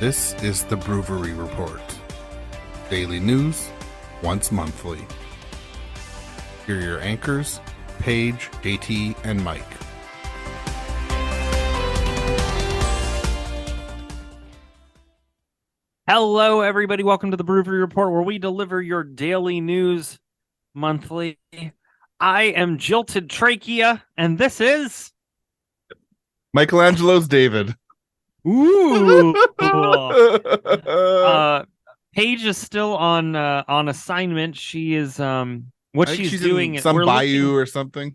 This is the BrewVerie Report. Daily news, once monthly. Here are your anchors, Paige, JT, and Mike. Hello, everybody. Welcome to the BrewVerie Report, where we deliver your daily news monthly. I am Jilted Trachea, and this is... Michelangelo's David. Ooh! Paige is still on assignment. She is what she's doing. Some bayou or something.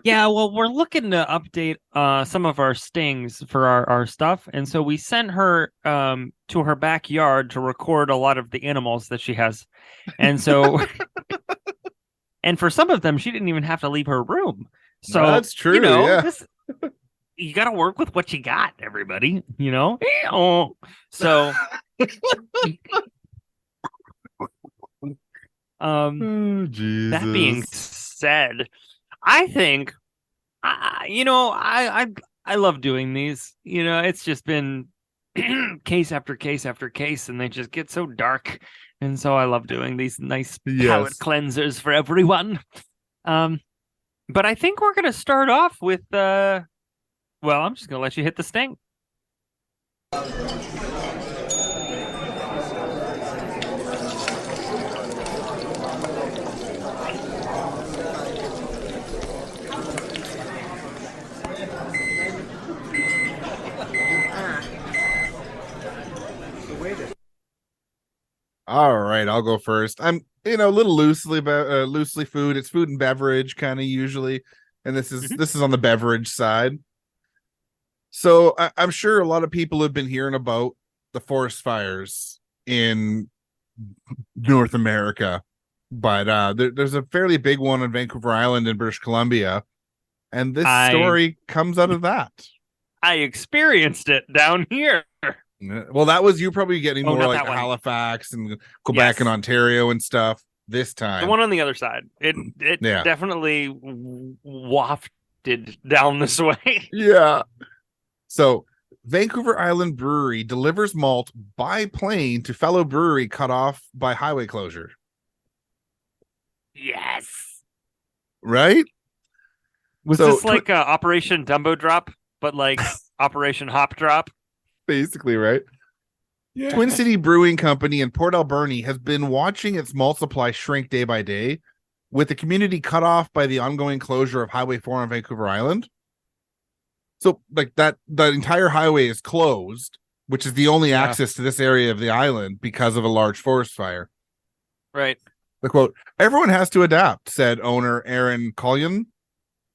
Yeah, well, we're looking to update some of our stings for our stuff, and so we sent her to her backyard to record a lot of the animals that she has, and so and for some of them, she didn't even have to leave her room. So that's true. Yeah. You got to work with what you got, everybody. So. That being said, I think, I love doing these. It's just been case after case after case, and they just get so dark. And so I love doing these nice palate cleansers for everyone. But I think we're going to start off with, I'm just going to let you hit the sting. All right, I'll go first. I'm, a little loosely food. It's food and beverage kind of usually, and this is on the beverage side. So I'm sure a lot of people have been hearing about the forest fires in North America, but there's a fairly big one on Vancouver Island in British Columbia, and this story comes out of that. I experienced it down here. Well, that was you probably getting more like Halifax and Quebec and Ontario and stuff this time. The one on the other side. It definitely wafted down this way. Yeah. So Vancouver Island Brewery delivers malt by plane to fellow brewery cut off by highway closure. Yes. Right? Was this like Operation Dumbo Drop, but like Operation Hop Drop? Basically, right? Yeah. Twin City Brewing Company in Port Alberni has been watching its malt supply shrink day by day, with the community cut off by the ongoing closure of Highway 4 on Vancouver Island. So, like the entire highway is closed, which is the only access to this area of the island because of a large forest fire. Right. The quote, "Everyone has to adapt," said owner Aaron Cullion,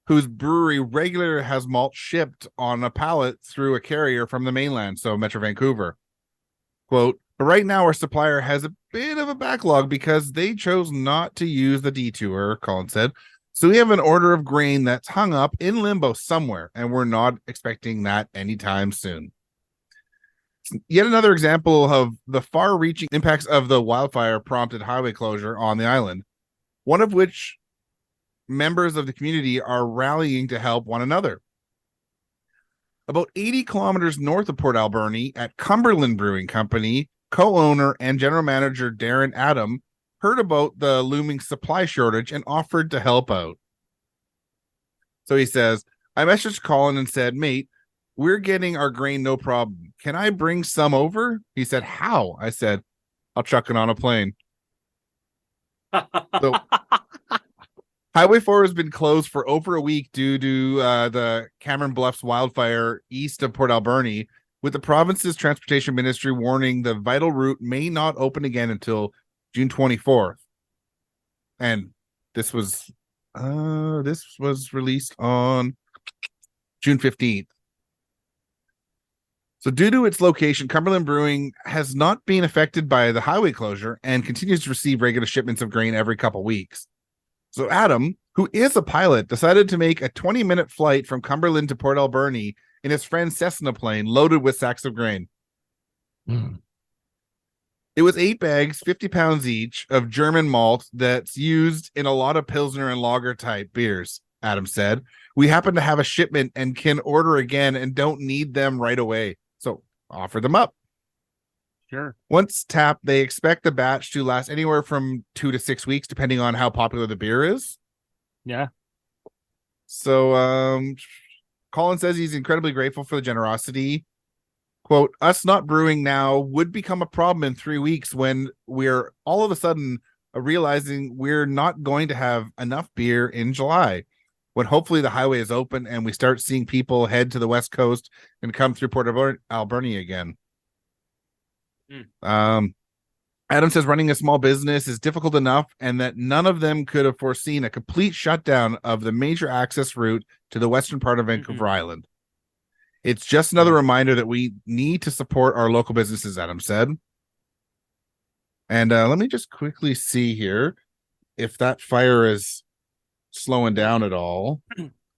whose brewery regularly has malt shipped on a pallet through a carrier from the mainland, so Metro Vancouver. Quote, "But right now our supplier has a bit of a backlog because they chose not to use the detour," Colin said. "So we have an order of grain that's hung up in limbo somewhere, and we're not expecting that anytime soon." Yet another example of the far-reaching impacts of the wildfire prompted highway closure on the island, one of which members of the community are rallying to help one another. About 80 kilometers north of Port Alberni at Cumberland Brewing Company, co-owner and general manager Darren Adam heard about the looming supply shortage and offered to help out. So he says, "I messaged Colin and said, 'Mate, we're getting our grain no problem. Can I bring some over?' He said, 'How?' I said, 'I'll chuck it on a plane.'" So Highway 4 has been closed for over a week due to the Cameron Bluffs wildfire east of Port Alberni, with the province's transportation ministry warning the vital route may not open again until June 24th. And this was released on June 15th. So due to its location, Cumberland Brewing has not been affected by the highway closure and continues to receive regular shipments of grain every couple weeks. So Adam, who is a pilot, decided to make a 20-minute flight from Cumberland to Port Alberni in his friend's Cessna plane loaded with sacks of grain. It was 8 bags, 50 pounds each, of German malt that's used in a lot of Pilsner and lager type beers, Adam said. "We happen to have a shipment and can order again and don't need them right away. So offer them up." Sure. Once tapped, they expect the batch to last anywhere from 2 to 6 weeks, depending on how popular the beer is. Yeah. So, Colin says he's incredibly grateful for the generosity. Quote, us not brewing now would become a problem in 3 weeks when we're all of a sudden realizing we're not going to have enough beer in July, when hopefully the highway is open and we start seeing people head to the West Coast and come through Port Alberni again. Adam says running a small business is difficult enough and that none of them could have foreseen a complete shutdown of the major access route to the western part of Vancouver Island. It's just another reminder that we need to support our local businesses, Adam said. And let me just quickly see here if that fire is slowing down at all.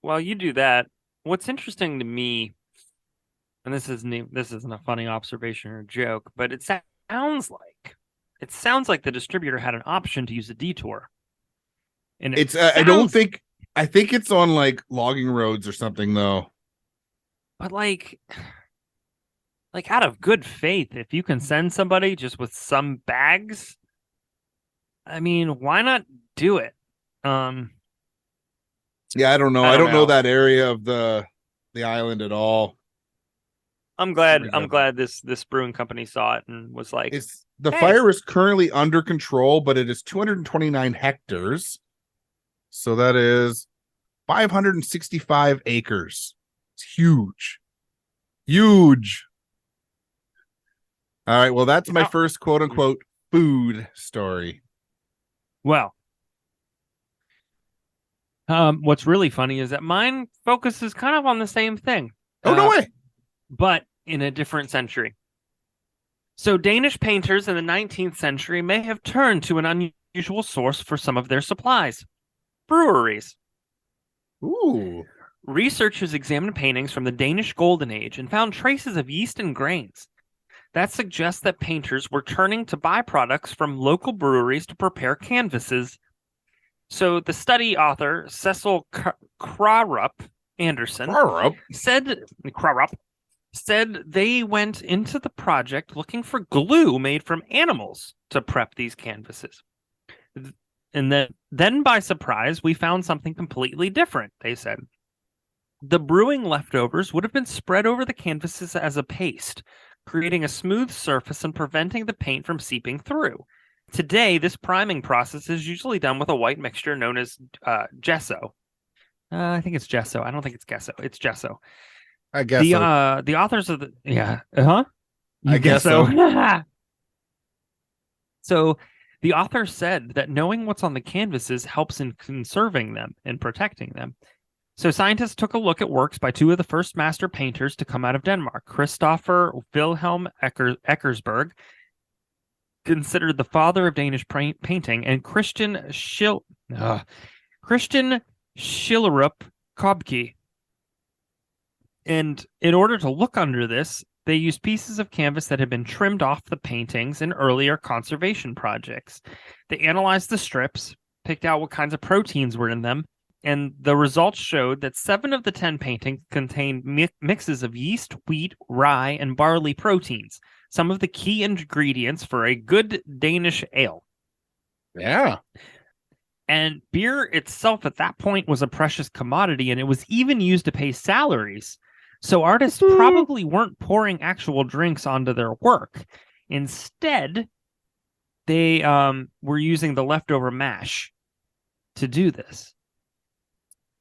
While you do that, what's interesting to me, and this isn't a funny observation or joke, but it sounds like the distributor had an option to use a detour. And I think it's on like logging roads or something though. But like out of good faith, if you can send somebody just with some bags, I mean, why not do it? Yeah, I don't know. I don't know that area of the island at all. I'm glad this brewing company saw it and was like, the fire is currently under control, but it is 229 hectares. So that is 565 acres. It's huge. Huge. All right. Well, that's my first quote unquote food story. Well, what's really funny is that mine focuses kind of on the same thing. Oh, no way. But in a different century. So Danish painters in the 19th century may have turned to an unusual source for some of their supplies: breweries. Ooh. Researchers examined paintings from the Danish Golden Age and found traces of yeast and grains. That suggests that painters were turning to byproducts from local breweries to prepare canvases. So the study author, Cecil Krarup Anderson, said they went into the project looking for glue made from animals to prep these canvases. And then by surprise, we found something completely different, they said. The brewing leftovers would have been spread over the canvases as a paste, creating a smooth surface and preventing the paint from seeping through. Today, this priming process is usually done with a white mixture known as gesso. I think it's gesso. I don't think it's gesso. It's gesso. I guess the authors of the I guess so. So the author said that knowing what's on the canvases helps in conserving them and protecting them. So scientists took a look at works by two of the first master painters to come out of Denmark: Christopher Wilhelm Eckersberg, considered the father of Danish painting, and Christian Schillerup Kobke. And in order to look under this, they used pieces of canvas that had been trimmed off the paintings in earlier conservation projects. They analyzed the strips, picked out what kinds of proteins were in them, and the results showed that 7 of the 10 paintings contained mixes of yeast, wheat, rye, and barley proteins, some of the key ingredients for a good Danish ale. Yeah. And beer itself at that point was a precious commodity, and it was even used to pay salaries. So artists probably weren't pouring actual drinks onto their work. Instead, they were using the leftover mash to do this.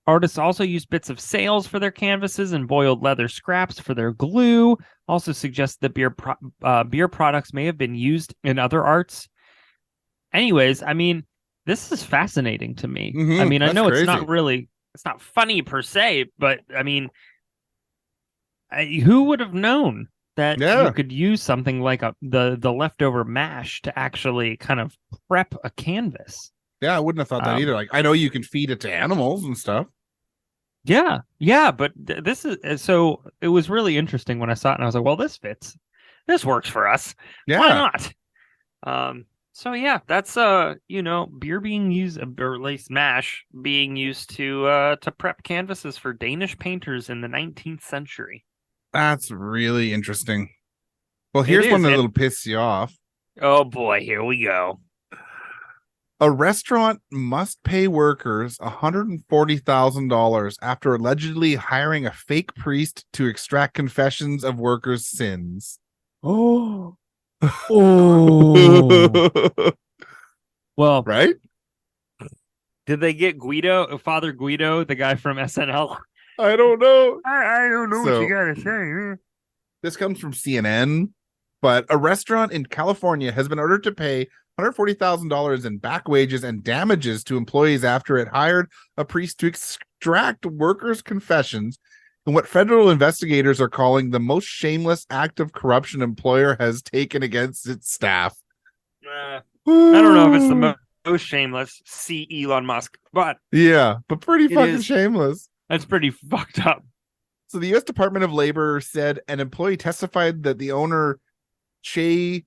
Artists also used bits of sails for their canvases and boiled leather scraps for their glue. Also suggests that beer products may have been used in other arts. Anyways, I mean, this is fascinating to me. Mm-hmm. I mean, I know crazy. It's not funny per se, but I mean, who would have known that you could use something like the leftover mash to actually kind of prep a canvas? Yeah, I wouldn't have thought that either. Like, I know you can feed it to animals and stuff. Yeah, but this is so. It was really interesting when I saw it, and I was like, "Well, this fits. This works for us. Yeah. Why not?" So yeah, that's beer being used, or at least mash being used to prep canvases for Danish painters in the 19th century. That's really interesting. Well, here's one that'll piss you off. Oh boy, here we go. A restaurant must pay workers $140,000 after allegedly hiring a fake priest to extract confessions of workers' sins. Oh. Oh. Well, right? Did they get Father Guido, the guy from SNL? I don't know. I don't know what you gotta say. This comes from CNN, but a restaurant in California has been ordered to pay $140,000 in back wages and damages to employees after it hired a priest to extract workers' confessions in what federal investigators are calling the most shameless act of corruption employer has taken against its staff. I don't know if it's the most shameless. See Elon Musk, but yeah, but pretty fucking shameless. That's pretty fucked up. So the U.S. Department of Labor said an employee testified that the owner, Che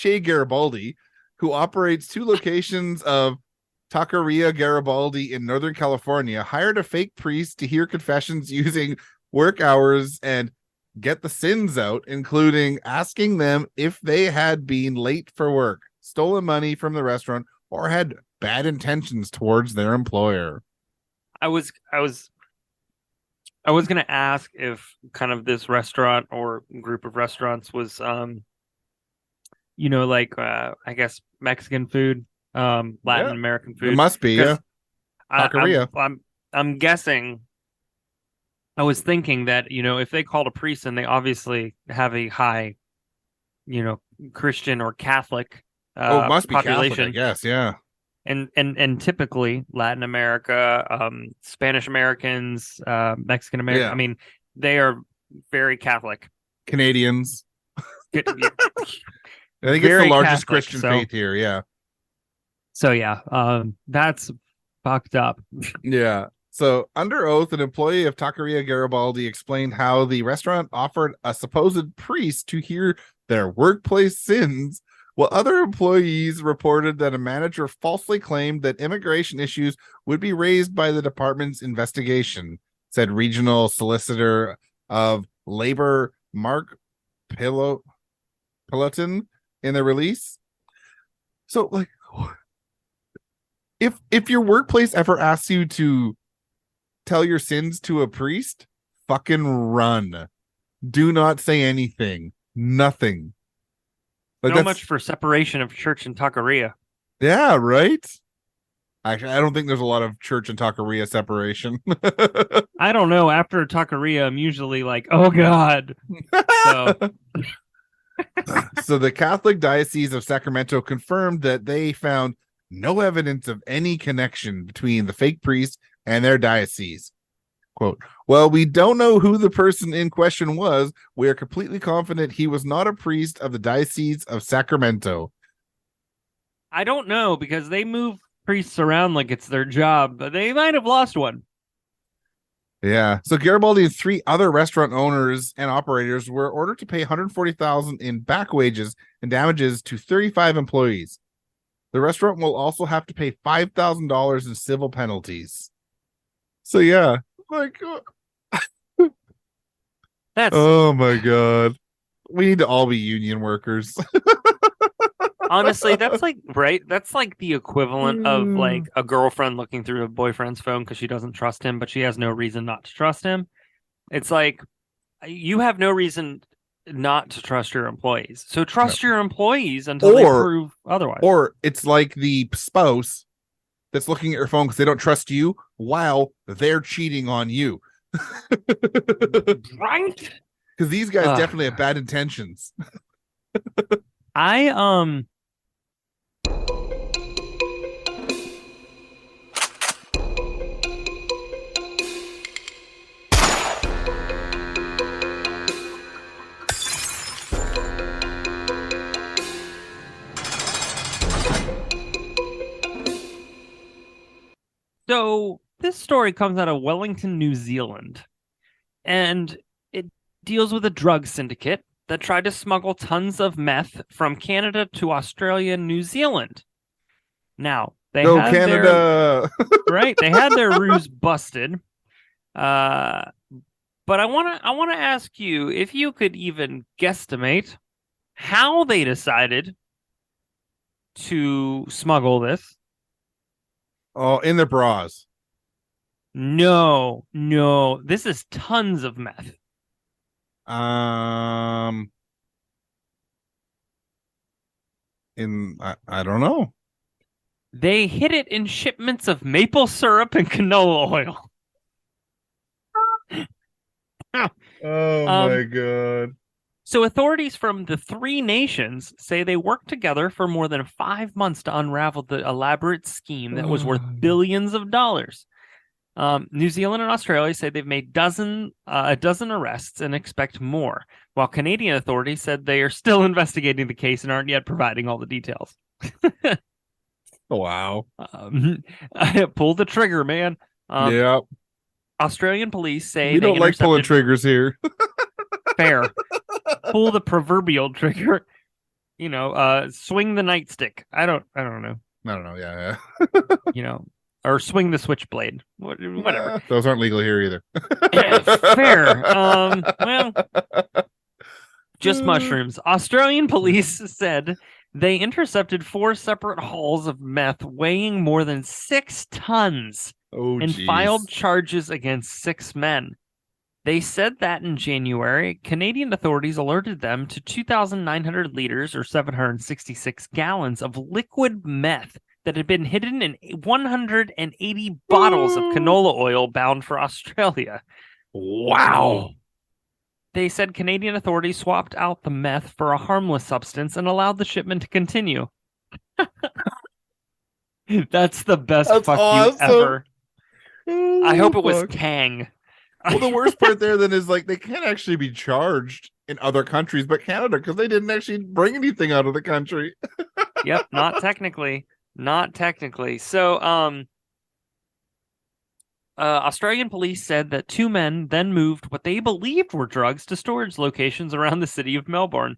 Garibaldi, who operates 2 locations of Taqueria Garibaldi in Northern California, hired a fake priest to hear confessions using work hours and get the sins out, including asking them if they had been late for work, stolen money from the restaurant, or had bad intentions towards their employer. I was going to ask if kind of this restaurant or group of restaurants was I guess Mexican food, Latin American food. It must be, yeah. I'm guessing. I was thinking that, if they called a priest and they obviously have a high, Christian or Catholic it must be population, Catholic, I guess, yeah. And typically Latin America, Spanish Americans, Mexican American, I mean, they are very Catholic. Canadians. I think it's the largest Catholic, Christian faith here, yeah. So that's fucked up. Yeah. So under oath, an employee of Taqueria Garibaldi explained how the restaurant offered a supposed priest to hear their workplace sins, while other employees reported that a manager falsely claimed that immigration issues would be raised by the department's investigation, said Regional Solicitor of Labor Mark Pilotin in the release. So, like, if your workplace ever asks you to tell your sins to a priest, fucking run. Do not say anything. Nothing. Like, so much for separation of church and taqueria. Yeah, right? Actually, I don't think there's a lot of church and taqueria separation. I don't know. After a taqueria, I'm usually like, oh, God. So the Catholic Diocese of Sacramento confirmed that they found no evidence of any connection between the fake priest and their diocese. Quote, well, we don't know who the person in question was. We are completely confident he was not a priest of the Diocese of Sacramento. I don't know, because they move priests around like it's their job, but they might have lost one. Yeah. So Garibaldi and 3 other restaurant owners and operators were ordered to pay $140,000 in back wages and damages to 35 employees. The restaurant will also have to pay $5,000 in civil penalties. So yeah, like, that's, oh my God, we need to all be union workers. Honestly, that's like, right? That's like the equivalent of like a girlfriend looking through a boyfriend's phone because she doesn't trust him, but she has no reason not to trust him. It's like, you have no reason not to trust your employees. So trust your employees until they prove otherwise. Or it's like the spouse that's looking at your phone because they don't trust you while they're cheating on you. Right? Because these guys definitely have bad intentions. So this story comes out of Wellington, New Zealand, and it deals with a drug syndicate that tried to smuggle tons of meth from Canada to Australia and New Zealand. Now, they had Canada! Right? They had their ruse busted. But But I wanna ask you if you could even guesstimate how they decided to smuggle this. Oh, in their bras. No, no, this is tons of meth. Um, I don't know. They hid it in shipments of maple syrup and canola oil. Oh Um, my god. so authorities from the three nations say they worked together for more than 5 months to unravel the elaborate scheme that was worth billions of dollars. New Zealand and Australia say they've made a dozen arrests and expect more, while Canadian authorities said they are still investigating the case and aren't yet providing all the details. Wow. Pull the trigger, man. Yeah. Australian police say We they don't like pulling intercepted triggers here. fair. Pull the proverbial trigger. Swing the nightstick. I don't know. I don't know. Yeah. Or swing the switchblade. Whatever. Those aren't legal here either. Fair. Well, just mushrooms. Australian police said they intercepted 4 separate hauls of meth weighing more than 6 tons and filed charges against 6 men. They said that in January, Canadian authorities alerted them to 2,900 liters or 766 gallons of liquid meth that had been hidden in 180 bottles of canola oil bound for Australia. Wow. They said Canadian authorities swapped out the meth for a harmless substance and allowed the shipment to continue. That's the best fuck you ever. I hope it was Tang. Well, the worst part there then is like they can't actually be charged in other countries but Canada because they didn't actually bring anything out of the country. Yep, not technically. Not technically. So, Australian police said that 2 men then moved what they believed were drugs to storage locations around the city of Melbourne.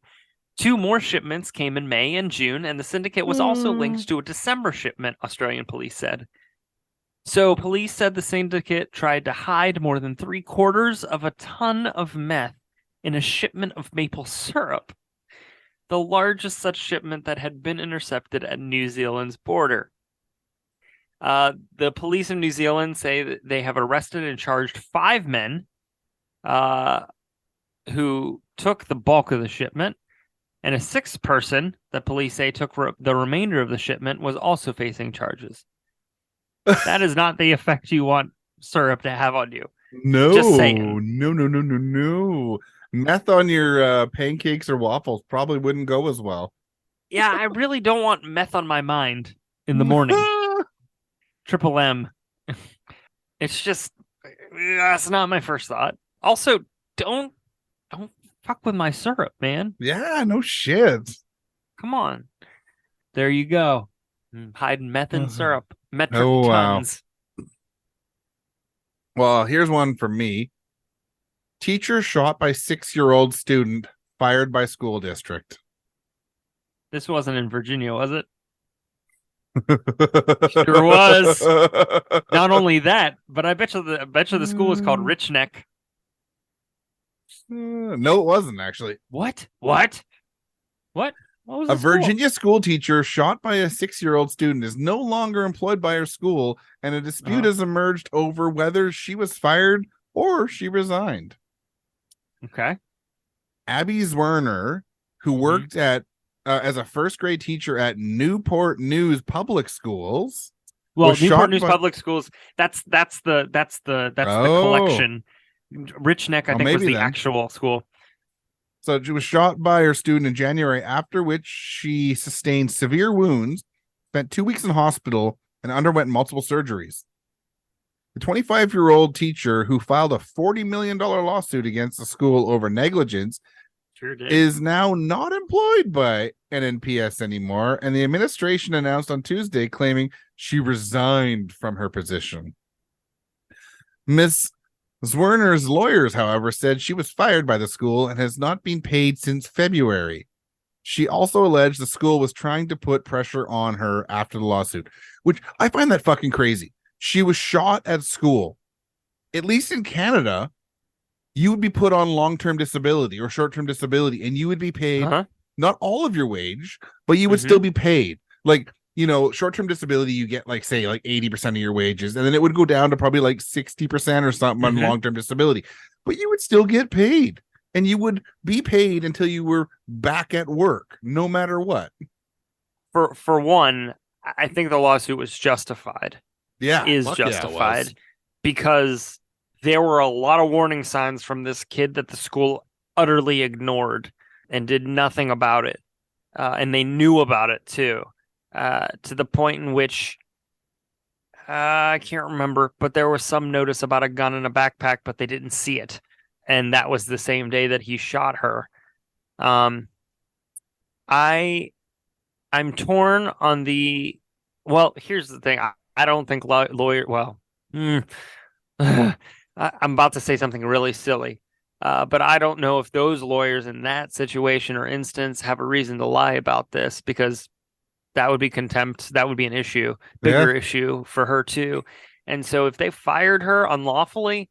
2 more shipments came in May and June, and the syndicate was also linked to a December shipment, Australian police said. So police said the syndicate tried to hide more than 3/4 of a ton of meth in a shipment of maple syrup, the largest such shipment that had been intercepted at New Zealand's border. The police in New Zealand say that they have arrested and charged 5 men who took the bulk of the shipment, and a 6th person that police say took the remainder of the shipment was also facing charges. That is not the effect you want syrup to have on you. No, just saying. No. Meth on your pancakes or waffles probably wouldn't go as well. Yeah, I really don't want meth on my mind in the morning. Triple M. It's just, that's not my first thought. Also, don't fuck with my syrup, man. Yeah, no shit. Come on. There you go. Hiding meth in syrup. Metric tons. Wow. Well, here's one for me. Teacher shot by 6-year-old student fired by school district. This wasn't in Virginia, was it? Sure was. Not only that, but I bet you the school is called Rich Neck. No, it wasn't actually. What? What was a Virginia school teacher shot by a 6-year-old student is no longer employed by her school, and a dispute has emerged over whether she was fired or she resigned. Okay. Abby Zwerner, who worked at as a first grade teacher at Newport News Public Schools. Well, Newport News Public Schools. That's the collection. Rich Neck, I think, was the actual school. So she was shot by her student in January, after which she sustained severe wounds, spent 2 weeks in hospital, and underwent multiple surgeries. The 25-year-old teacher, who filed a $40 million lawsuit against the school over negligence, is now not employed by NNPS anymore, and the administration announced on Tuesday claiming she resigned from her position. Miss Zwerner's lawyers, however, said she was fired by the school and has not been paid since February. She also alleged the school was trying to put pressure on her after the lawsuit, which I find that fucking crazy. She was shot at school. At least in Canada, you would be put on long-term disability or short-term disability, and you would be paid not all of your wage, but you would still be paid. Like, short-term disability, you get like, say, like 80% of your wages, and then it would go down to probably like 60% or something on long-term disability. But you would still get paid, and you would be paid until you were back at work, no matter what. For one, I think the lawsuit was justified. Yeah, is justified because there were a lot of warning signs from this kid that the school utterly ignored and did nothing about it. And they knew about it too, to the point in which I can't remember, but there was some notice about a gun in a backpack, but they didn't see it. And that was the same day that he shot her. I'm torn on the, well, here's the thing. I don't think lawyer. Well, I'm about to say something really silly, but I don't know if those lawyers in that situation or instance have a reason to lie about this, because that would be contempt. That would be an issue, bigger issue for her too. And so if they fired her unlawfully,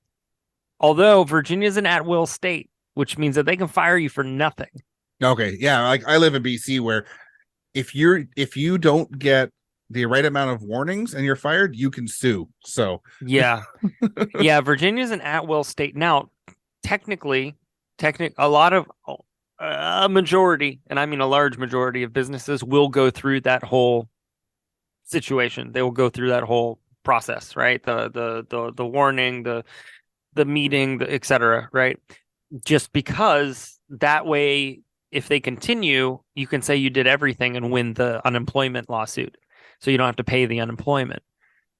although Virginia's an at-will state, which means that they can fire you for nothing. Okay, yeah, like I live in BC, where if you don't get the right amount of warnings and you're fired, you can sue. So yeah, Virginia's an at-will state. Now, technically, a lot of a majority, and I mean a large majority of businesses will go through that whole situation. They will go through that whole process, right? The warning, the meeting, etc. Right? Just because that way, if they continue, you can say you did everything and win the unemployment lawsuit. So you don't have to pay the unemployment.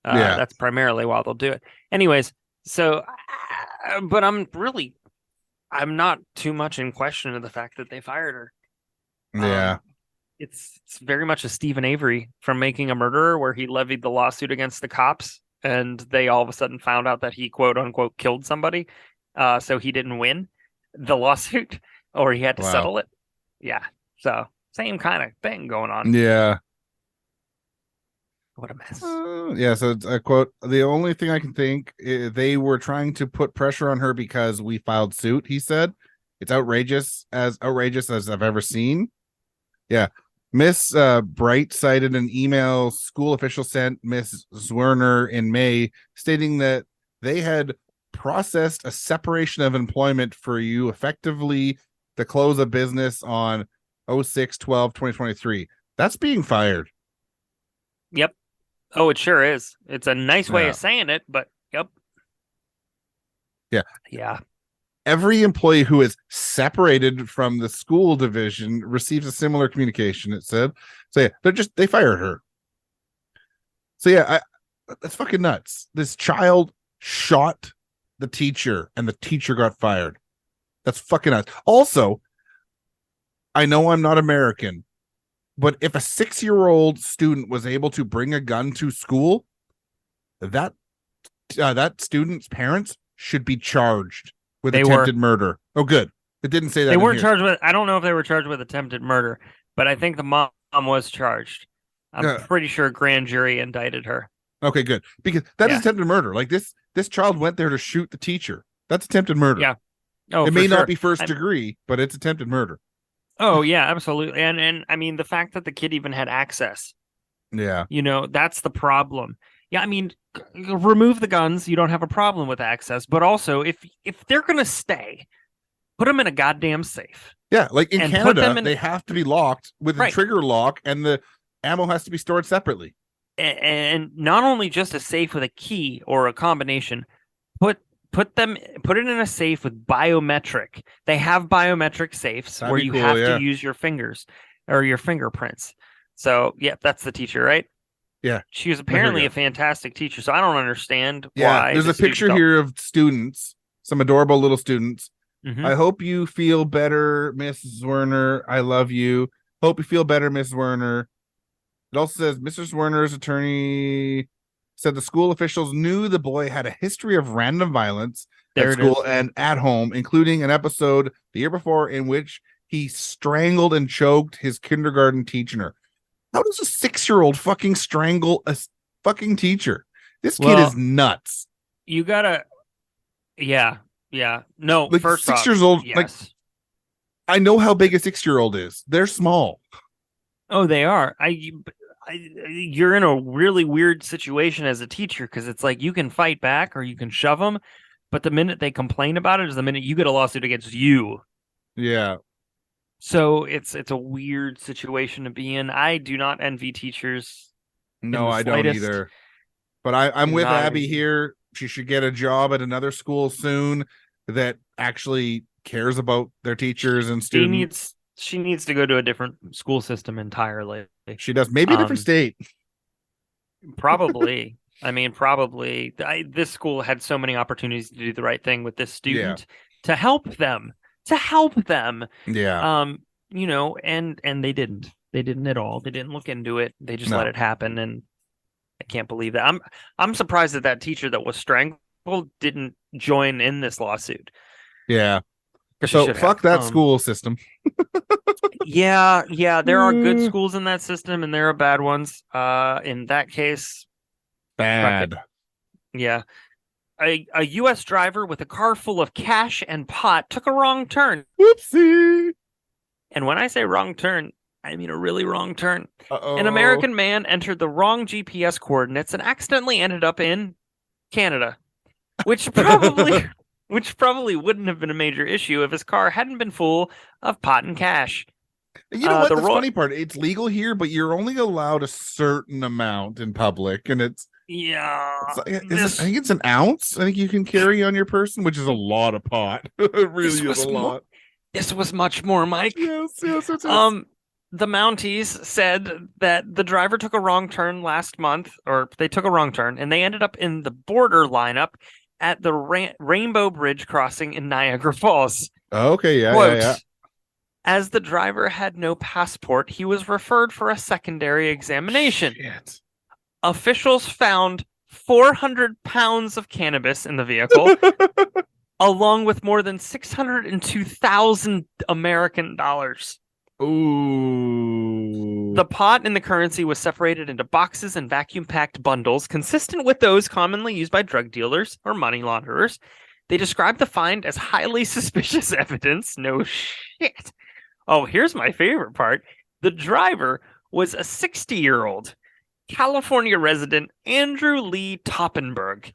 That's primarily why they'll do it. Anyways, so, but I'm not too much in question of the fact that they fired her. Yeah. It's very much a Stephen Avery from Making a Murderer, where he levied the lawsuit against the cops and they all of a sudden found out that he quote unquote killed somebody. So he didn't win the lawsuit, or he had to settle it. Yeah. So same kind of thing going on. Yeah. What a mess. So it's a quote. The only thing I can think, they were trying to put pressure on her because we filed suit, he said. It's outrageous as I've ever seen. Yeah. Miss Bright cited an email school official sent Miss Zwerner in May stating that they had processed a separation of employment for you effectively the close of business on 06/12/2023. That's being fired. Yep. Oh, it sure is. It's a nice way of saying it, but yep. Yeah. Every employee who is separated from the school division receives a similar communication, it said. So yeah, they fired her. So yeah, that's fucking nuts. This child shot the teacher and the teacher got fired. That's fucking nuts. Also, I know I'm not American, but if a 6-year-old student was able to bring a gun to school, that student's parents should be charged with attempted murder. Oh, good. It didn't say that. They weren't charged with. I don't know if they were charged with attempted murder, but I think the mom was charged. I'm pretty sure a grand jury indicted her. Okay, good, because that is attempted murder. Like this child went there to shoot the teacher. That's attempted murder. Yeah. Oh, it may not be first degree, but it's attempted murder. Oh yeah, absolutely. And I mean the fact that the kid even had access. Yeah. That's the problem. Yeah, I mean, remove the guns, you don't have a problem with access, but also if they're going to stay, put them in a goddamn safe. Yeah, like in Canada, they have to be locked with a trigger lock, and the ammo has to be stored separately. And not only just a safe with a key or a combination, put it in a safe with biometric. They have biometric safes where you have to use your fingers or your fingerprints. So, yeah, that's the teacher, right? Yeah. She was apparently a fantastic teacher, so I don't understand why. There's a picture here of students, some adorable little students. Mm-hmm. I hope you feel better, Miss Werner. I love you. Hope you feel better, Miss Werner. It also says Mrs. Werner's attorney said the school officials knew the boy had a history of random violence at school and at home, including an episode the year before in which he strangled and choked his kindergarten teacher. How does a 6-year-old fucking strangle a fucking teacher? This kid is nuts. You gotta, yeah. Yeah. No, Like first 6 years off, old, like yes. I know how big a 6-year-old is. They're small. Oh, they are. You're in a really weird situation as a teacher because it's like you can fight back or you can shove them, but the minute they complain about it is the minute you get a lawsuit against you. Yeah. So it's a weird situation to be in. I do not envy teachers in No, the I don't slightest. either. But I'm Do with not Abby envy. here. She should get a job at another school soon that actually cares about their teachers and She students. needs she needs to go to a different school system entirely. She does. Maybe a different Um, state. Probably. I mean, probably. This school had so many opportunities to do the right thing with this Yeah. student to help them, to help them. Yeah. And they didn't. They didn't at all. They didn't look into it. They just let No. it happen, and I can't believe that. I'm surprised that teacher that was strangled didn't join in this lawsuit Yeah. because she So should fuck have. that school system. Yeah, there are good schools in that system, and there are bad ones. In that case, fuck it. Bad. Yeah. A U.S. driver with a car full of cash and pot took a wrong turn. Whoopsie. And when I say wrong turn, I mean a really wrong turn. Uh-oh. An American man entered the wrong GPS coordinates and accidentally ended up in Canada, which probably wouldn't have been a major issue if his car hadn't been full of pot and cash. You know what? The funny part, it's legal here, but you're only allowed a certain amount in public, and Yeah, I think it's an ounce. I think you can carry on your person, which is a lot of pot. It really is a lot. This was much more, Mike. Yes. The Mounties said that the driver took a wrong turn last month, or they took a wrong turn, and they ended up in the border lineup at the Rainbow Bridge crossing in Niagara Falls. Okay, Quote, yeah. as the driver had no passport, he was referred for a secondary examination. Shit. Officials found 400 pounds of cannabis in the vehicle, along with more than 602,000 American dollars. Ooh. The pot and the currency was separated into boxes and vacuum-packed bundles, consistent with those commonly used by drug dealers or money launderers. They described the find as highly suspicious evidence. No shit. Oh, here's my favorite part. The driver was a 60-year-old California resident, Andrew Lee Toppenberg,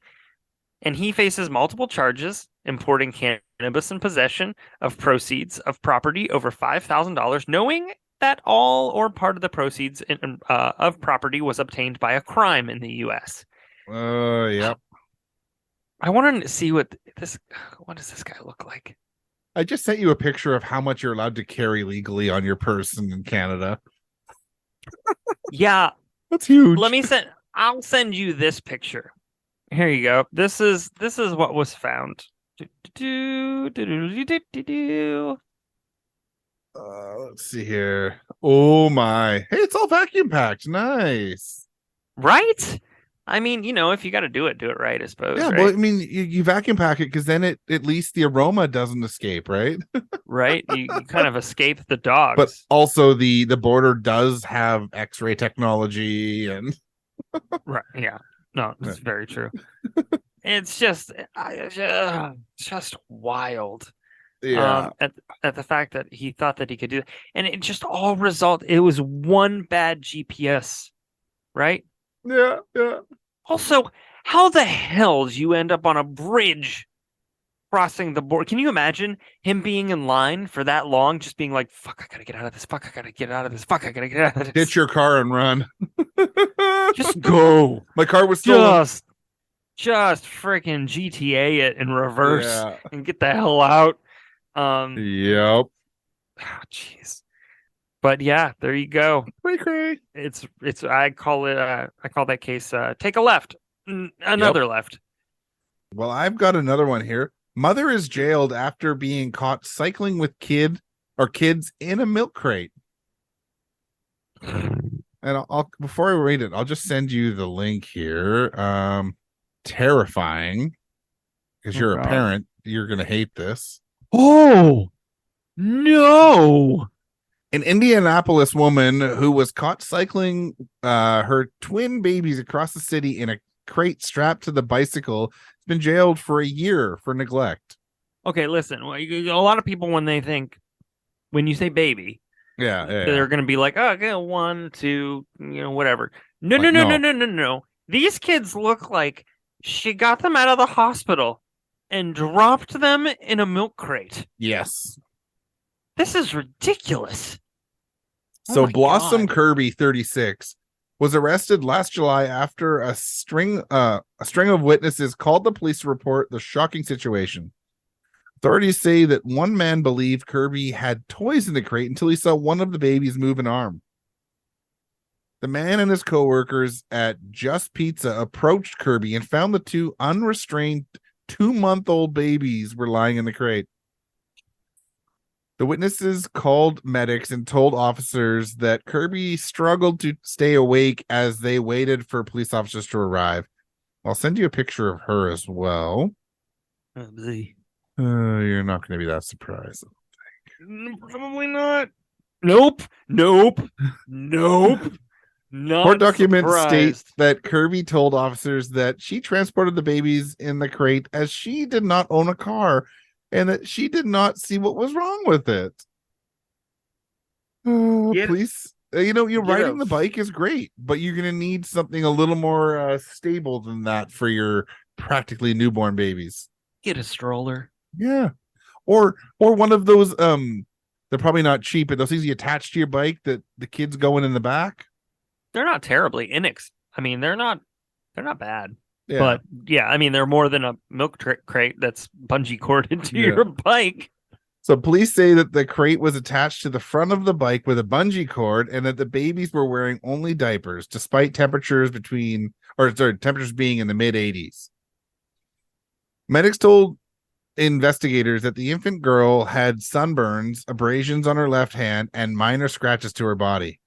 and he faces multiple charges: importing cannabis and possession of proceeds of property over $5,000, knowing that all or part of the proceeds of property was obtained by a crime in the U.S. Yep. I wanted to see what does this guy look like? I just sent you a picture of how much you're allowed to carry legally on your person in Canada. Yeah. That's huge. I'll send you this picture. Here you go. This is what was found. Let's see here. Oh my. Hey, it's all vacuum packed. Nice. Right? I mean, if you got to do it right, I suppose. Yeah, right? well, I mean, you vacuum pack it because then at least the aroma doesn't escape, right? Right? You kind of escape the dogs. But also the border does have X-ray technology and right. Yeah. No, it's very true. It's just wild. Yeah. At the fact that he thought that he could do that. And it just all it was one bad GPS, right? Yeah. Also, how the hell do you end up on a bridge crossing the border? Can you imagine him being in line for that long, just being like, fuck, I gotta get out of this. Fuck, I gotta get out of this. Fuck, I gotta get out of this. Get your car and run. Just go. My car was stolen. Just freaking GTA it in reverse and get the hell out. Yep. Jeez. But yeah, there you go. Cray. It's I call that case take a left. Another left. Well, I've got another one here. Mother is jailed after being caught cycling with kids in a milk crate. And I'll before I read it, I'll just send you the link here. Terrifying. Because you're a parent, you're gonna hate this. Oh no. An Indianapolis woman who was caught cycling her twin babies across the city in a crate strapped to the bicycle has been jailed for a year for neglect. Okay, listen. A lot of people when you say baby, they're gonna be like, oh, okay, 1, 2, whatever. No, Like, no, no, no, no. no, no, no. These kids look like she got them out of the hospital and dropped them in a milk crate. Yes. This is ridiculous. Oh So my Blossom God. Kirby, 36, was arrested last July after a string of witnesses called the police to report the shocking situation. Authorities say that one man believed Kirby had toys in the crate until he saw one of the babies move an arm. The man and his co-workers at Just Pizza approached Kirby and found the two unrestrained 2-month-old babies were lying in the crate. The witnesses called medics and told officers that Kirby struggled to stay awake as they waited for police officers to arrive. I'll send you a picture of her as well. You're not going to be that surprised. Probably not. Nope. Nope. Nope. Not Court documents surprised. state that Kirby told officers that she transported the babies in the crate as she did not own a car and that she did not see what was wrong with it. Police, you're riding the bike is great, but you're going to need something a little more stable than that for your practically newborn babies. Get a stroller. Yeah. Or one of those, they're probably not cheap, but those things you attach to your bike that the kids go in the back. They're not terribly I mean, they're not bad. Yeah. But yeah, I mean, they're more than a milk crate that's bungee corded to your bike. So police say that the crate was attached to the front of the bike with a bungee cord and that the babies were wearing only diapers, despite temperatures being in the mid 80s. Medics told investigators that the infant girl had sunburns, abrasions on her left hand, and minor scratches to her body.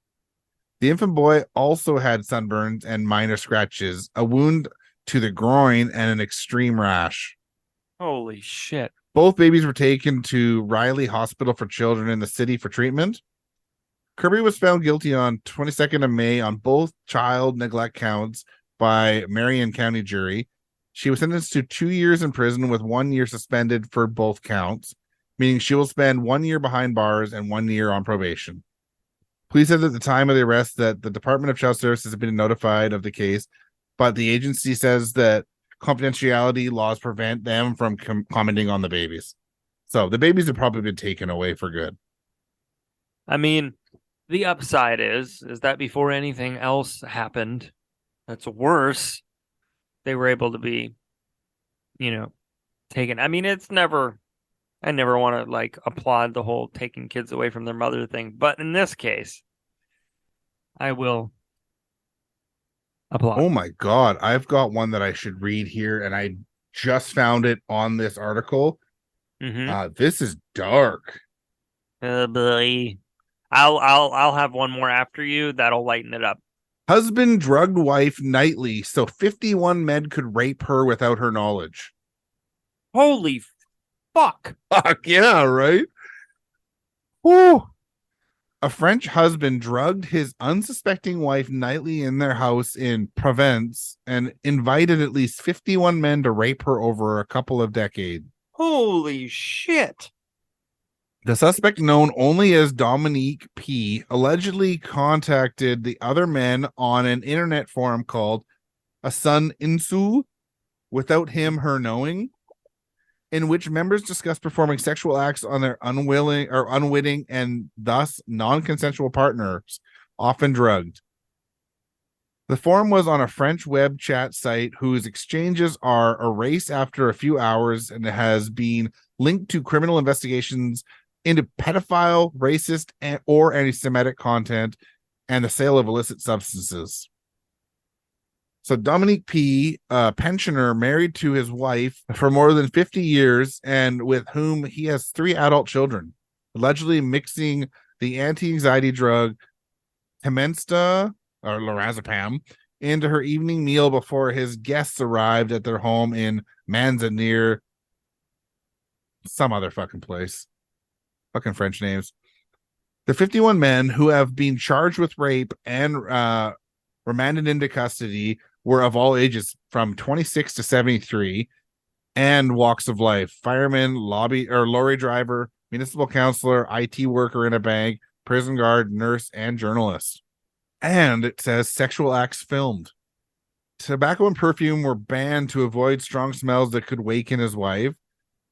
The infant boy also had sunburns and minor scratches, a wound to the groin, and an extreme rash. Holy shit. Both babies were taken to Riley Hospital for Children in the city for treatment. Kirby was found guilty on 22nd of May on both child neglect counts by Marion County jury. She was sentenced to 2 years in prison with 1 year suspended for both counts, meaning she will spend 1 year behind bars and 1 year on probation. Police said at the time of the arrest that the Department of Child Services had been notified of the case, but the agency says that confidentiality laws prevent them from commenting on the babies. So the babies have probably been taken away for good. I mean, the upside is that before anything else happened that's worse, they were able to be, taken. I mean, I never want to applaud the whole taking kids away from their mother thing, but in this case, I will applaud. Oh my God. I've got one that I should read here, and I just found it on this article. This is dark. Boy. I'll have one more after you that'll lighten it up. Husband drugged wife nightly so 51 men could rape her without her knowledge. Holy fuck. Fuck yeah, right? Whew. A French husband drugged his unsuspecting wife nightly in their house in Provence and invited at least 51 men to rape her over a couple of decades. Holy shit. The suspect, known only as Dominique P., allegedly contacted the other men on an internet forum called A Sun Insu without her knowing, in which members discuss performing sexual acts on their unwitting and thus non-consensual partners, often drugged. The forum was on a French web chat site whose exchanges are erased after a few hours and has been linked to criminal investigations into pedophile, racist, or anti-Semitic content and the sale of illicit substances. So Dominique P., a pensioner married to his wife for more than 50 years and with whom he has 3 adult children, allegedly mixing the anti-anxiety drug Temesta or lorazepam into her evening meal before his guests arrived at their home in Manza near some other fucking place. Fucking French names. The 51 men who have been charged with rape and remanded into custody were of all ages from 26 to 73. and walks of life: fireman, lorry driver, municipal counselor, IT worker in a bank, prison guard, nurse, and journalist. And it says sexual acts filmed. Tobacco and perfume were banned to avoid strong smells that could waken his wife.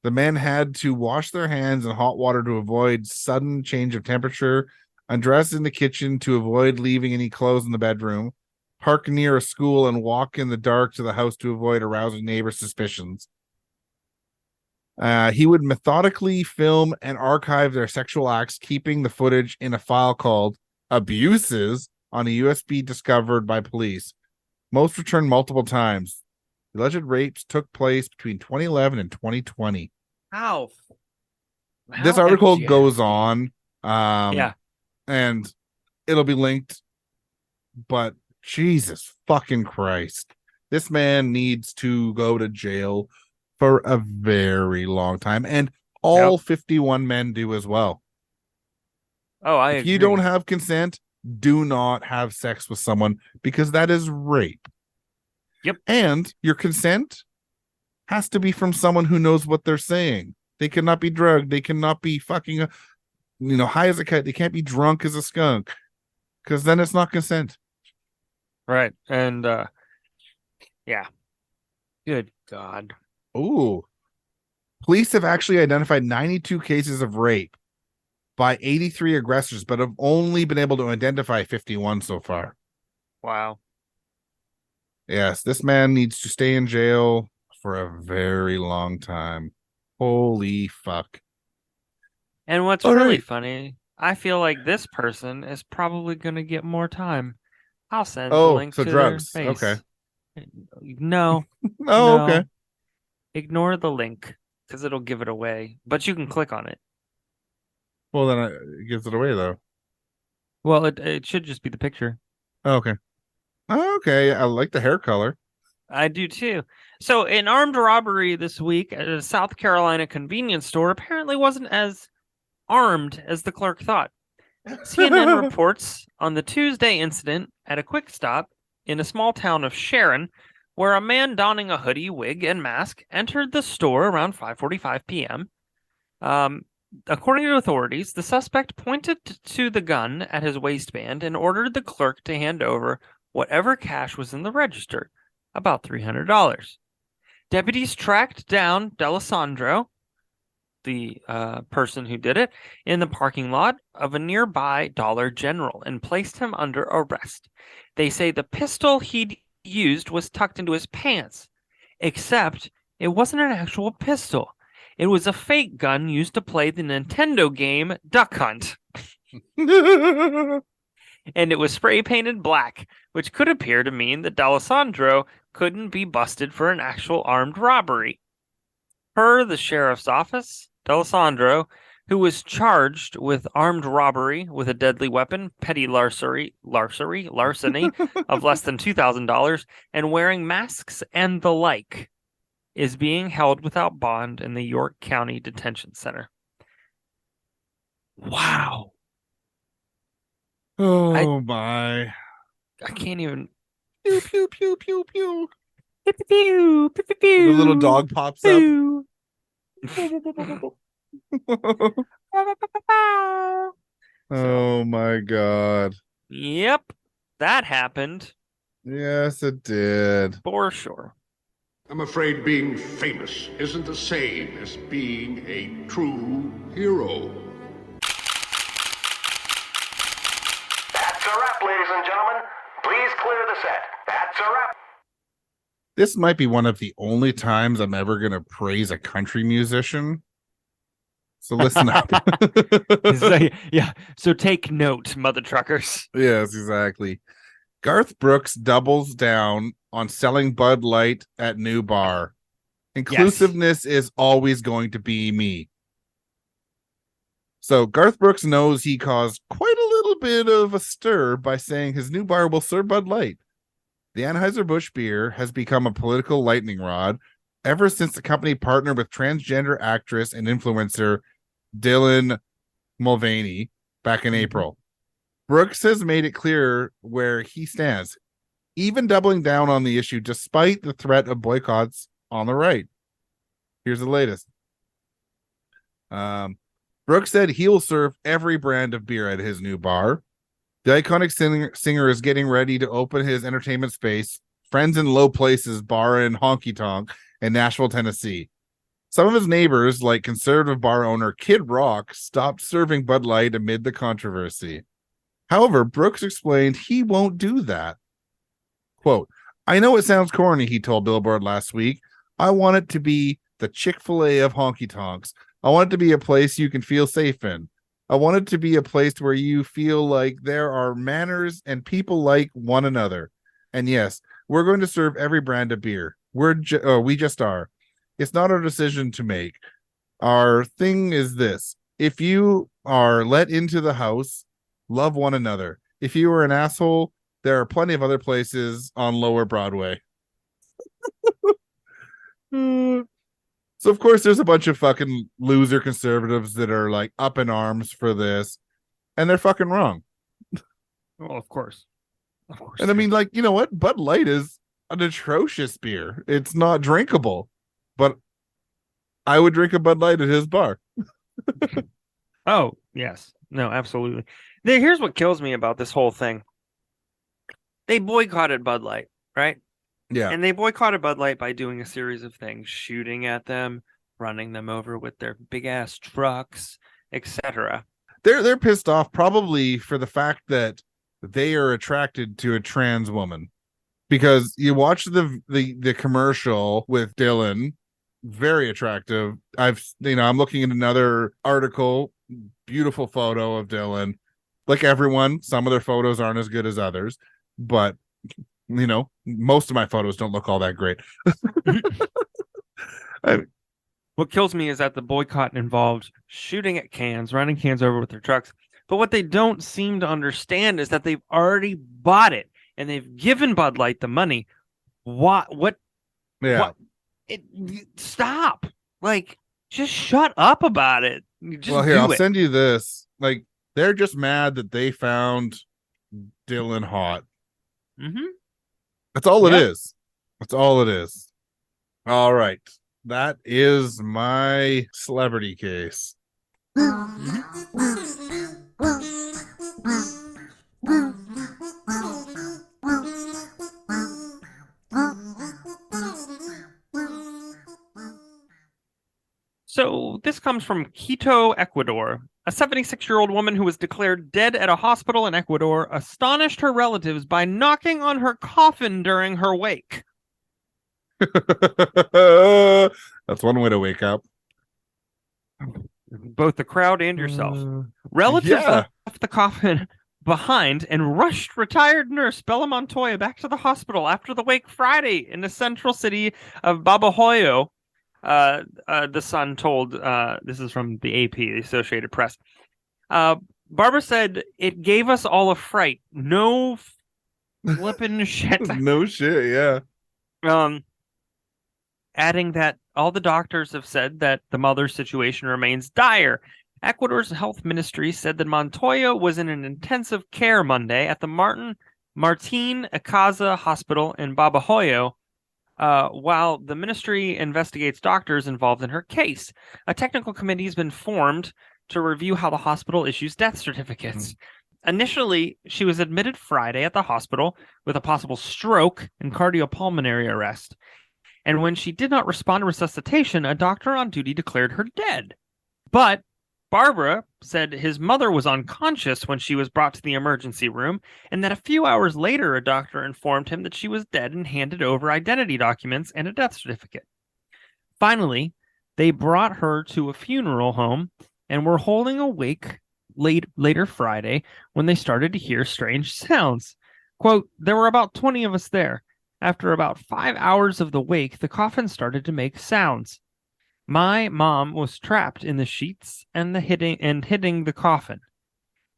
The men had to wash their hands in hot water to avoid sudden change of temperature, undress in the kitchen to avoid leaving any clothes in the bedroom, park near a school, and walk in the dark to the house to avoid arousing neighbor suspicions. He would methodically film and archive their sexual acts, keeping the footage in a file called Abuses on a USB discovered by police. Most returned multiple times. The alleged rapes took place between 2011 and 2020. How This article goes on. Yeah. And it'll be linked. But Jesus fucking Christ. This man needs to go to jail for a very long time. And all 51 men do as well. Oh, I agree. If you don't have consent, do not have sex with someone, because that is rape. Yep. And your consent has to be from someone who knows what they're saying. They cannot be drugged. They cannot be fucking, high as a kite. They can't be drunk as a skunk, because then it's not consent. Right. And, yeah. Good God. Ooh. Police have actually identified 92 cases of rape by 83 aggressors, but have only been able to identify 51 so far. Wow. Yes, this man needs to stay in jail for a very long time. Holy fuck. And what's really funny, I feel like this person is probably going to get more time. I'll send the link to drugs. their face. Okay. No. No. Okay. Ignore the link because it'll give it away, but you can click on it. Well, then it gives it away, though. Well, it should just be the picture. Okay. Okay. I like the hair color. I do, too. So, an armed robbery this week at a South Carolina convenience store apparently wasn't as armed as the clerk thought. CNN reports on the Tuesday incident at a quick stop in a small town of Sharon, where a man donning a hoodie, wig, and mask entered the store around 5:45 p.m. According to authorities, the suspect pointed to the gun at his waistband and ordered the clerk to hand over whatever cash was in the register, about $300. Deputies tracked down D'Alessandro, the person who did it, in the parking lot of a nearby Dollar General and placed him under arrest. They say the pistol he'd used was tucked into his pants, except it wasn't an actual pistol. It was a fake gun used to play the Nintendo game Duck Hunt. And it was spray painted black, which could appear to mean that D'Alessandro couldn't be busted for an actual armed robbery. Per the sheriff's office, D'Alessandro, who was charged with armed robbery with a deadly weapon, petty larceny of less than $2,000, and wearing masks and the like, is being held without bond in the York County Detention Center. Wow. Oh, my. I can't even. Pew, pew, pew, pew, pew. Pew, pew, pew, pew, pew. The little dog pops up. Oh, my God. Yep. That happened. Yes, it did. For sure. I'm afraid being famous isn't the same as being a true hero. That's a wrap, ladies and gentlemen. Please clear the set. That's a wrap. This might be one of the only times I'm ever going to praise a country musician. So listen up. So take note, mother truckers. Yes, exactly. Garth Brooks doubles down on selling Bud Light at new bar. Inclusiveness is always going to be me. So Garth Brooks knows he caused quite a little bit of a stir by saying his new bar will serve Bud Light. The Anheuser-Busch beer has become a political lightning rod ever since the company partnered with transgender actress and influencer Dylan Mulvaney back in April. Brooks has made it clear where he stands, even doubling down on the issue despite the threat of boycotts on the right. Here's the latest. Brooks said he'll serve every brand of beer at his new bar. The iconic singer is getting ready to open his entertainment space, Friends in Low Places Bar in Honky Tonk in Nashville, Tennessee. Some of his neighbors, like conservative bar owner Kid Rock, stopped serving Bud Light amid the controversy. However, Brooks explained he won't do that. Quote, I know it sounds corny, he told Billboard last week. I want it to be the Chick-fil-A of honky tonks. I want it to be a place you can feel safe in. I want it to be a place where you feel like there are manners and people like one another. And yes, we're going to serve every brand of beer. We just are. It's not our decision to make. Our thing is this. If you are let into the house, love one another. If you are an asshole, there are plenty of other places on Lower Broadway. So, of course, there's a bunch of fucking loser conservatives that are like up in arms for this, and they're fucking wrong. Well, of course. And I mean, like, you know what? Bud Light is an atrocious beer. It's not drinkable, but I would drink a Bud Light at his bar. Oh, yes. No, absolutely. Here's what kills me about this whole thing. They boycotted Bud Light, right? Yeah. And they boycotted Bud Light by doing a series of things, shooting at them, running them over with their big ass trucks, etc. They're pissed off probably for the fact that they are attracted to a trans woman. Because you watch the commercial with Dylan, very attractive. I'm looking at another article, beautiful photo of Dylan. Like everyone, some of their photos aren't as good as others, but most of my photos don't look all that great. What kills me is that the boycott involved shooting at cans, running cans over with their trucks. But what they don't seem to understand is that they've already bought it and they've given Bud Light the money. What? Yeah. Stop. Like, just shut up about it. Well, here, I'll send you this. Like, they're just mad that they found Dylan hot. Mm-hmm. That's all it is. That's all it is. All right. That is my celebrity case. So this comes from Quito, Ecuador. A 76-year-old woman who was declared dead at a hospital in Ecuador astonished her relatives by knocking on her coffin during her wake. That's one way to wake up. Both the crowd and yourself. Relatives left the coffin behind and rushed retired nurse Bella Montoya back to the hospital after the wake Friday in the central city of Babahoyo. The Sun told, this is from the AP, the Associated Press. Barbara said, it gave us all a fright. No flippin' shit. No shit, yeah. Adding that all the doctors have said that the mother's situation remains dire. Ecuador's health ministry said that Montoya was in an intensive care Monday at the Martin Acaza Hospital in Babahoyo, while the ministry investigates doctors involved in her case. A technical committee has been formed to review how the hospital issues death certificates. Initially, she was admitted Friday at the hospital with a possible stroke and cardiopulmonary arrest. And when she did not respond to resuscitation, a doctor on duty declared her dead. But Barbara said his mother was unconscious when she was brought to the emergency room, and that a few hours later, a doctor informed him that she was dead and handed over identity documents and a death certificate. Finally, they brought her to a funeral home and were holding a wake later Friday when they started to hear strange sounds. Quote, there were about 20 of us there. After about 5 hours of the wake, the coffin started to make sounds. My mom was trapped in the sheets and hitting the coffin.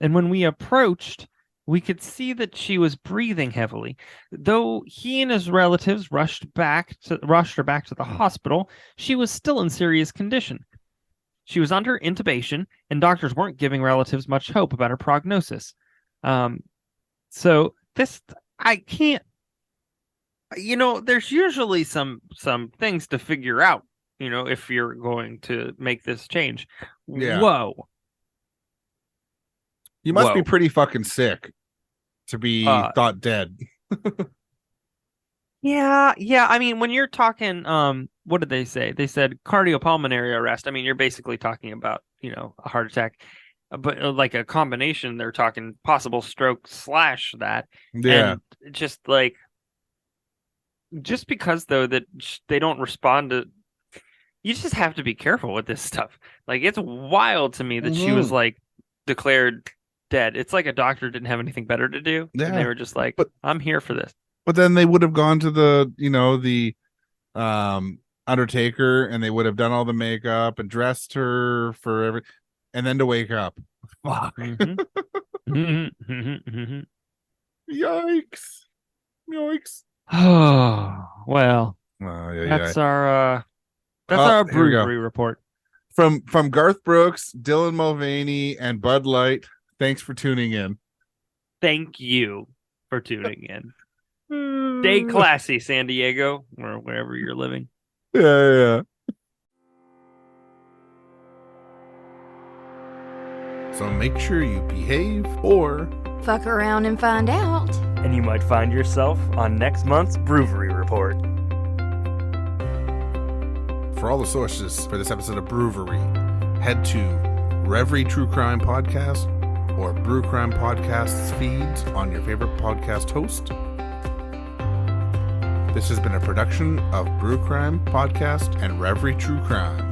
And when we approached, we could see that she was breathing heavily. Though he and his relatives rushed her back to the hospital, she was still in serious condition. She was under intubation, and doctors weren't giving relatives much hope about her prognosis. So this, I can't. There's usually some things to figure out if you're going to make this change. Yeah. Whoa. You must be Whoa. pretty fucking sick to be thought dead. Yeah. I mean, when you're talking, what did they say? They said cardiopulmonary arrest. I mean, you're basically talking about, a heart attack, but like a combination. They're talking possible stroke / that. Yeah. And just because though that they don't respond to, you just have to be careful with this stuff. Like, it's wild to me that she was like declared dead. It's like a doctor didn't have anything better to do. Yeah. And they were just like, I'm here for this. But then they would have gone to the Undertaker, and they would have done all the makeup and dressed her for and then to wake up. Fuck. Yikes. Oh, well, That's our BrewVerie report. From Garth Brooks, Dylan Mulvaney, and Bud Light. Thanks for tuning in. Thank you for tuning in. Stay classy, San Diego, or wherever you're living. Yeah. So make sure you behave or fuck around and find out. And you might find yourself on next month's BrewVerie Report. For all the sources for this episode of BrewVerie, head to BrewVerie True Crime Podcast or Brew Crime Podcast's feeds on your favorite podcast host. This has been a production of Brew Crime Podcast and BrewVerie True Crime.